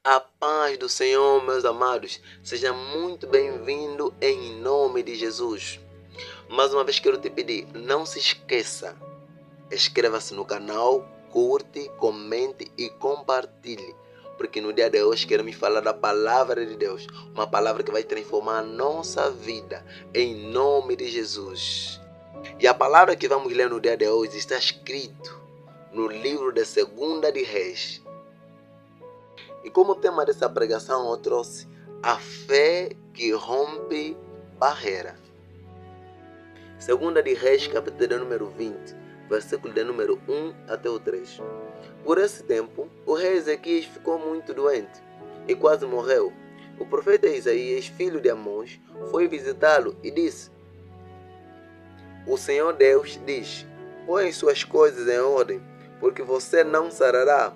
A paz do Senhor, meus amados, seja muito bem-vindo em nome de Jesus. Mais uma vez quero te pedir, não se esqueça, inscreva-se no canal, curte, comente e compartilhe, porque no dia de hoje queremos falar da palavra de Deus, uma palavra que vai transformar a nossa vida, em nome de Jesus. E a palavra que vamos ler no dia de hoje está escrito no livro de 2 de Reis. E como tema dessa pregação eu trouxe a fé que rompe barreira. 2 de Reis, capítulo de número 20, versículo de número 1 até o 3. Por esse tempo, o rei Ezequias ficou muito doente e quase morreu. O profeta Isaías, filho de Amós, foi visitá-lo e disse: O Senhor Deus diz: põe suas coisas em ordem, porque você não sarará.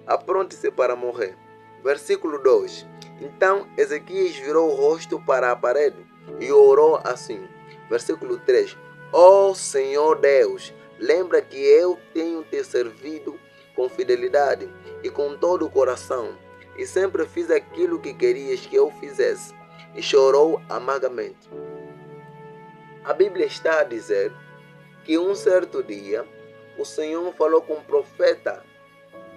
Apronte-se para morrer. Versículo 2. Então Ezequias virou o rosto para a parede e orou assim. Versículo 3. Ó Senhor Deus, lembra que eu tenho te servido com fidelidade e com todo o coração, e sempre fiz aquilo que querias que eu fizesse. E chorou amargamente. A Bíblia está a dizer que um certo dia o Senhor falou com o profeta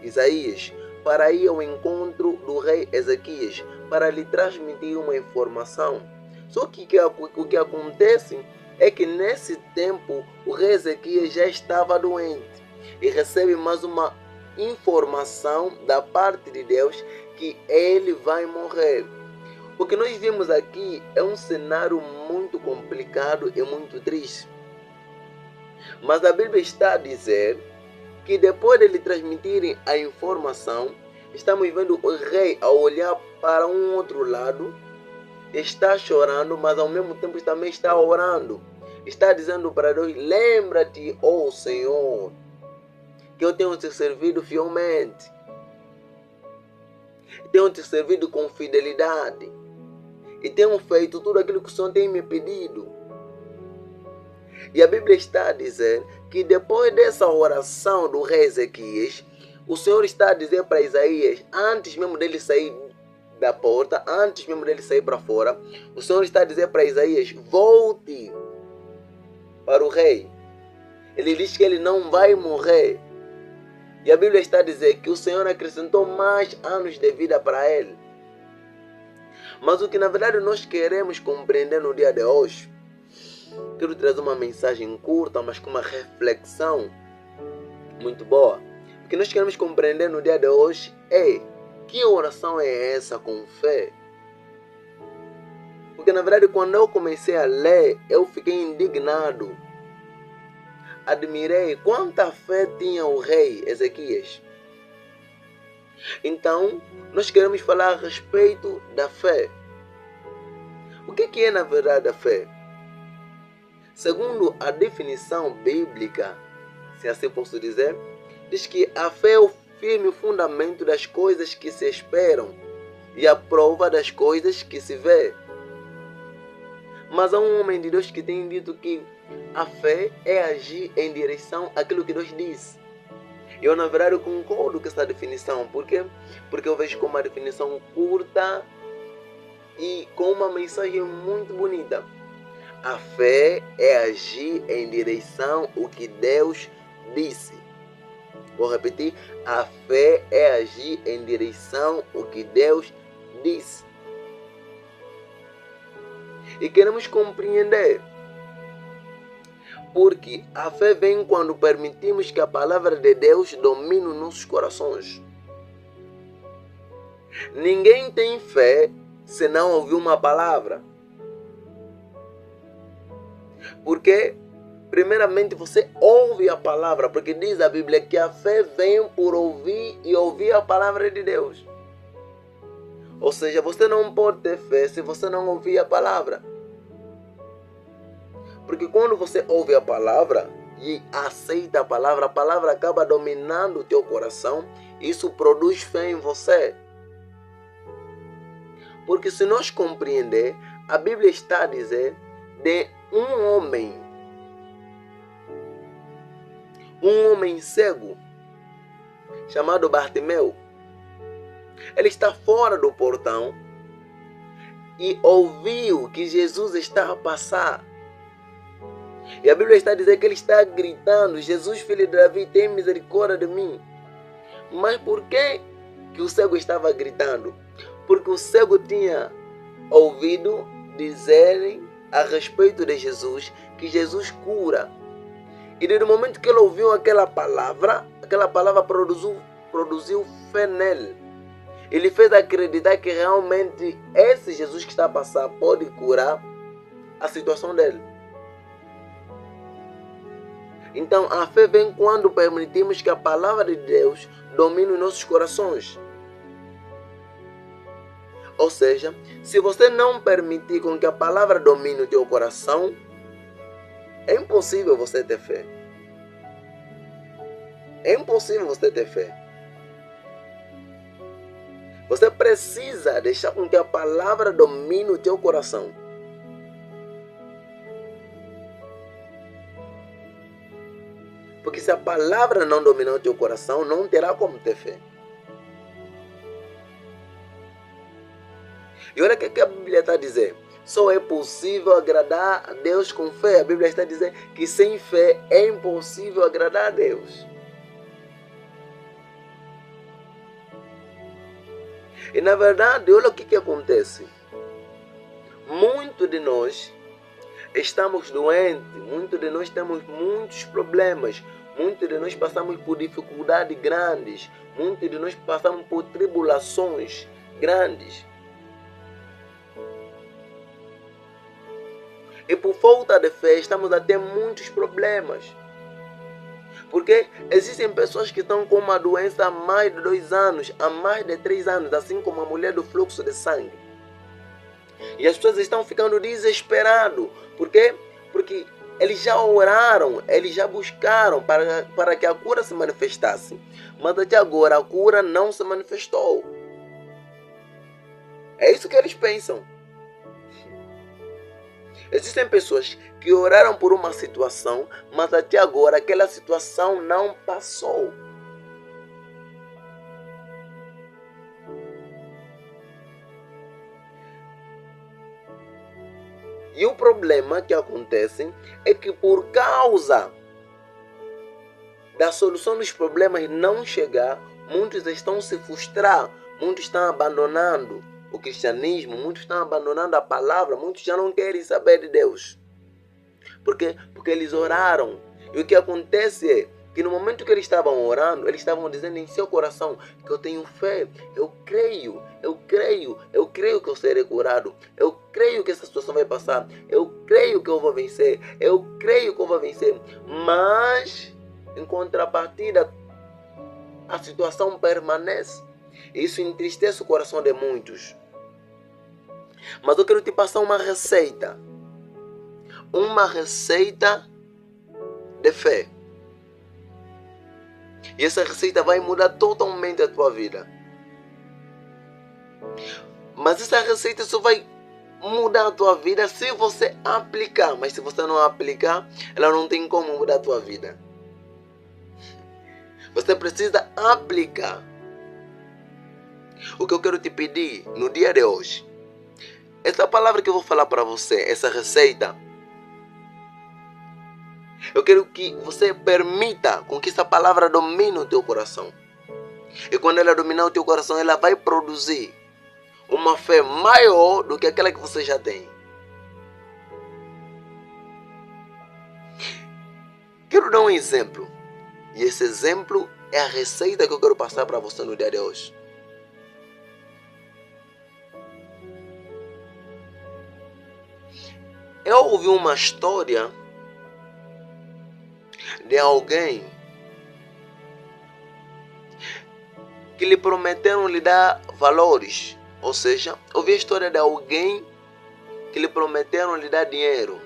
Isaías para ir ao encontro do rei Ezequias, para lhe transmitir uma informação. Só que o que acontece é que nesse tempo o rei Ezequias já estava doente e recebe mais uma informação da parte de Deus que ele vai morrer. O que nós vimos aqui é um cenário muito complicado e muito triste. Mas a Bíblia está a dizer que depois de lhe transmitirem a informação, estamos vendo o rei ao olhar para um outro lado, está chorando, mas ao mesmo tempo também está orando. Está dizendo para Deus: lembra-te, ó Senhor, que eu tenho te servido fielmente, tenho te servido com fidelidade e tenho feito tudo aquilo que o Senhor tem me pedido. E a Bíblia está a dizer que depois dessa oração do rei Ezequias, o Senhor está a dizer para Isaías, antes mesmo dele sair da porta, antes mesmo dele sair para fora, o Senhor está a dizer para Isaías: volte para o rei. Ele diz que ele não vai morrer. E a Bíblia está a dizer que o Senhor acrescentou mais anos de vida para ele. Mas o que na verdade nós queremos compreender no dia de hoje, quero trazer uma mensagem curta, mas com uma reflexão muito boa. O que nós queremos compreender no dia de hoje é: que oração é essa com fé? Porque na verdade quando eu comecei a ler, eu fiquei indignado. Admirei quanta fé tinha o rei Ezequias. Então, nós queremos falar a respeito da fé. O que é na verdade a fé? Segundo a definição bíblica, se assim posso dizer, diz que a fé é o firme fundamento das coisas que se esperam e a prova das coisas que se vê. Mas há um homem de Deus que tem dito que a fé é agir em direção àquilo que Deus diz. Eu, na verdade, concordo com essa definição. Por quê? Porque eu vejo como uma definição curta e com uma mensagem muito bonita. A fé é agir em direção ao que Deus disse. Vou repetir. A fé é agir em direção ao que Deus disse. E queremos compreender. Porque a fé vem quando permitimos que a palavra de Deus domine os nossos corações. Ninguém tem fé se não ouvir uma palavra. Porque, primeiramente, você ouve a palavra, porque diz a Bíblia que a fé vem por ouvir e ouvir a palavra de Deus. Ou seja, você não pode ter fé se você não ouvir a palavra. Porque quando você ouve a palavra e aceita a palavra acaba dominando o teu coração. Isso produz fé em você. Porque se nós compreender, a Bíblia está a dizer de um homem cego, chamado Bartimeu. Ele está fora do portão e ouviu que Jesus está a passar. E a Bíblia está a dizer que ele está gritando: Jesus, filho de Davi, tem misericórdia de mim. Mas por que o cego estava gritando? Porque o cego tinha ouvido dizerem a respeito de Jesus que Jesus cura. E desde o momento que ele ouviu aquela palavra produziu fé nele. Ele fez acreditar que realmente esse Jesus que está a passar pode curar a situação dele. Então a fé vem quando permitimos que a palavra de Deus domine os nossos corações. Ou seja, se você não permitir com que a palavra domine o teu coração, é impossível você ter fé. É impossível você ter fé. Você precisa deixar com que a palavra domine o teu coração. Porque se a palavra não dominar o teu coração, não terá como ter fé. E olha o que a Bíblia está a dizer. Só é possível agradar a Deus com fé. A Bíblia está a dizer que sem fé é impossível agradar a Deus. E na verdade, olha o que acontece. Muitos de nós estamos doentes, muitos de nós temos muitos problemas, muitos de nós passamos por dificuldades grandes, muitos de nós passamos por tribulações grandes. E por falta de fé estamos a ter muitos problemas. Porque existem pessoas que estão com uma doença há mais de 2 anos, há mais de 3 anos, assim como a mulher do fluxo de sangue. E as pessoas estão ficando desesperadas. Por quê? Porque eles já oraram, eles já buscaram para que a cura se manifestasse. Mas até agora a cura não se manifestou. É isso que eles pensam. Existem pessoas que oraram por uma situação, mas até agora aquela situação não passou. E o problema que acontece é que por causa da solução dos problemas não chegar, muitos estão se frustrando, muitos estão abandonando o cristianismo, muitos estão abandonando a palavra, muitos já não querem saber de Deus. Por quê? Porque eles oraram. E o que acontece é que no momento que eles estavam orando, eles estavam dizendo em seu coração que eu tenho fé, eu creio que eu serei curado, eu creio que essa situação vai passar, eu creio que eu vou vencer, eu creio que eu vou vencer. Mas, em contrapartida, a situação permanece. Isso entristece o coração de muitos. Mas eu quero te passar uma receita. Uma receita de fé. E essa receita vai mudar totalmente a tua vida. Mas essa receita só vai mudar a tua vida se você aplicar. Mas se você não aplicar, ela não tem como mudar a tua vida. Você precisa aplicar. O que eu quero te pedir no dia de hoje, essa palavra que eu vou falar para você, essa receita, eu quero que você permita com que essa palavra domine o teu coração. E quando ela dominar o teu coração, ela vai produzir uma fé maior do que aquela que você já tem. Quero dar um exemplo. E esse exemplo é a receita que eu quero passar para você no dia de hoje. Eu ouvi uma história de alguém que lhe prometeram lhe dar valores. Ou seja, ouvi a história de alguém que lhe prometeram lhe dar dinheiro.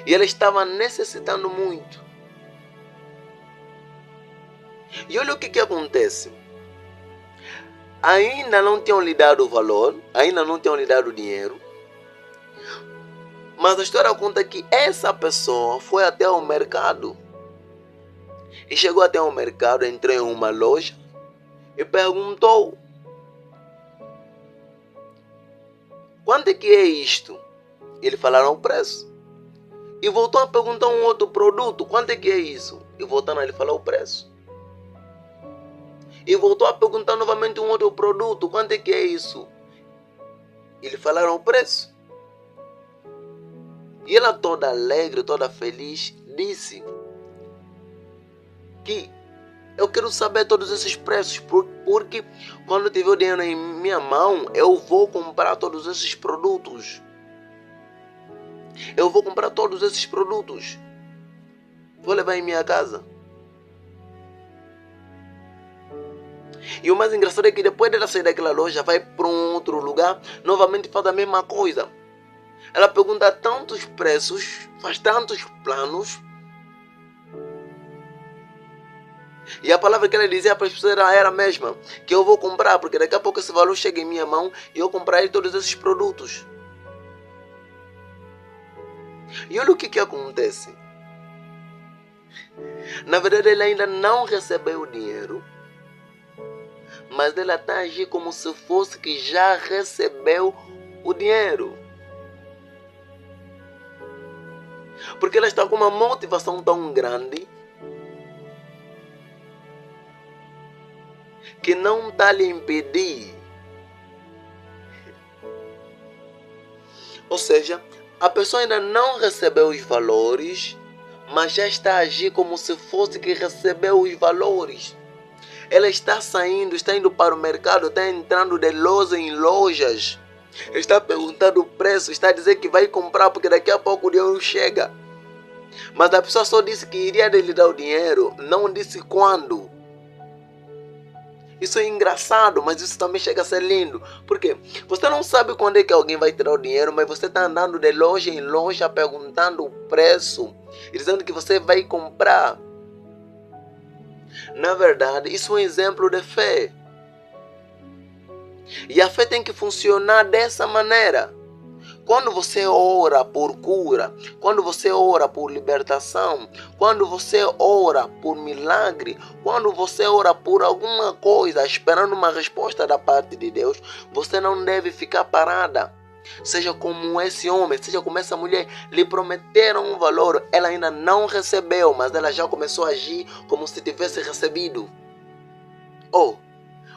E ela estava necessitando muito. E olha o que acontece. Ainda não tinham lhe dado valor, ainda não tinham lhe dado dinheiro. Mas a história conta que essa pessoa foi até o mercado. E chegou até o mercado, entrou em uma loja e perguntou: quanto é que é isto? Ele falaram o preço. E voltou a perguntar um outro produto: quanto é que é isso? E voltando a ele falar o preço. E voltou a perguntar novamente um outro produto: quanto é que é isso? E lhe falaram o preço. E ela, toda alegre, toda feliz, disse que eu quero saber todos esses preços, porque quando tiver o dinheiro em minha mão, eu vou comprar todos esses produtos. Eu vou comprar todos esses produtos. Vou levar em minha casa. E o mais engraçado é que depois dela sair daquela loja, vai para um outro lugar, novamente faz a mesma coisa. Ela pergunta tantos preços, faz tantos planos. E a palavra que ela dizia para as pessoas era a mesma, que eu vou comprar, porque daqui a pouco esse valor chega em minha mão e eu comprarei todos esses produtos. E olha o que acontece. Na verdade, ela ainda não recebeu o dinheiro, mas ela está a agir como se fosse que já recebeu o dinheiro. Porque ela está com uma motivação tão grande que não está a lhe impedir. Ou seja, a pessoa ainda não recebeu os valores, mas já está a agir como se fosse que recebeu os valores. Ela está saindo, está indo para o mercado, está entrando de loja em lojas, está perguntando o preço, está a dizer que vai comprar porque daqui a pouco o dinheiro chega. Mas a pessoa só disse que iria lhe dar o dinheiro, não disse quando. Isso é engraçado, mas isso também chega a ser lindo. Porque você não sabe quando é que alguém vai tirar o dinheiro, mas você está andando de loja em loja perguntando o preço e dizendo que você vai comprar. Na verdade, isso é um exemplo de fé. E a fé tem que funcionar dessa maneira. Quando você ora por cura, quando você ora por libertação, quando você ora por milagre, quando você ora por alguma coisa, esperando uma resposta da parte de Deus, você não deve ficar parada. Seja como esse homem, seja como essa mulher, lhe prometeram um valor, ela ainda não recebeu, mas ela já começou a agir como se tivesse recebido.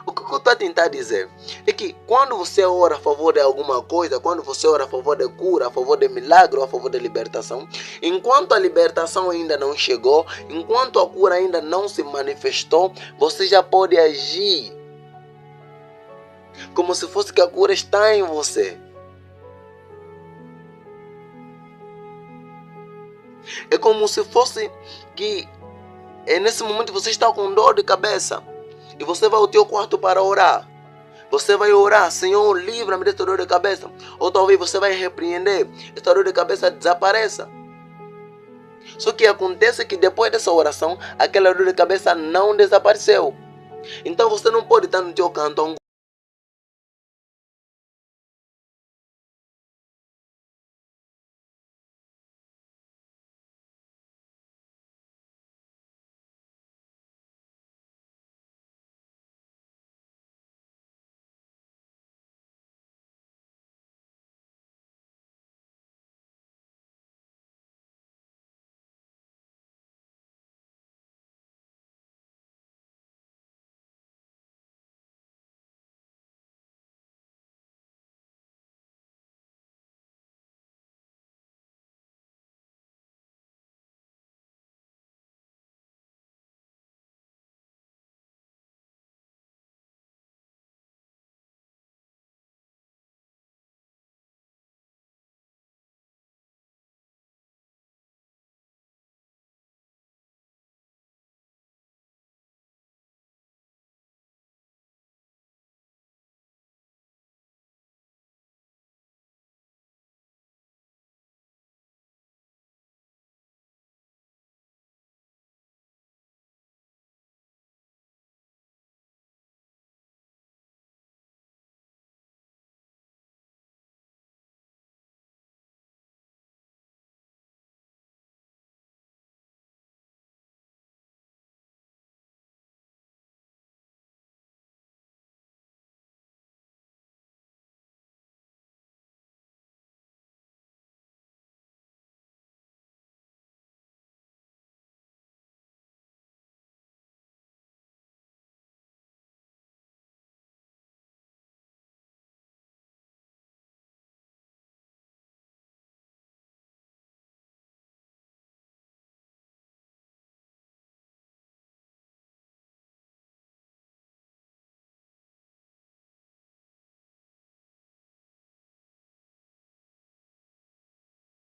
O que eu estou a tentar dizer é que quando você ora a favor de alguma coisa, quando você ora a favor de cura, a favor de milagre, a favor de libertação, enquanto a libertação ainda não chegou, enquanto a cura ainda não se manifestou, você já pode agir como se fosse que a cura está em você. É como se fosse que nesse momento você está com dor de cabeça. E você vai ao teu quarto para orar. Você vai orar: Senhor, livra-me desta dor de cabeça. Ou talvez você vai repreender, esta dor de cabeça desapareça. Só que acontece que depois dessa oração, aquela dor de cabeça não desapareceu. Então você não pode estar no teu canto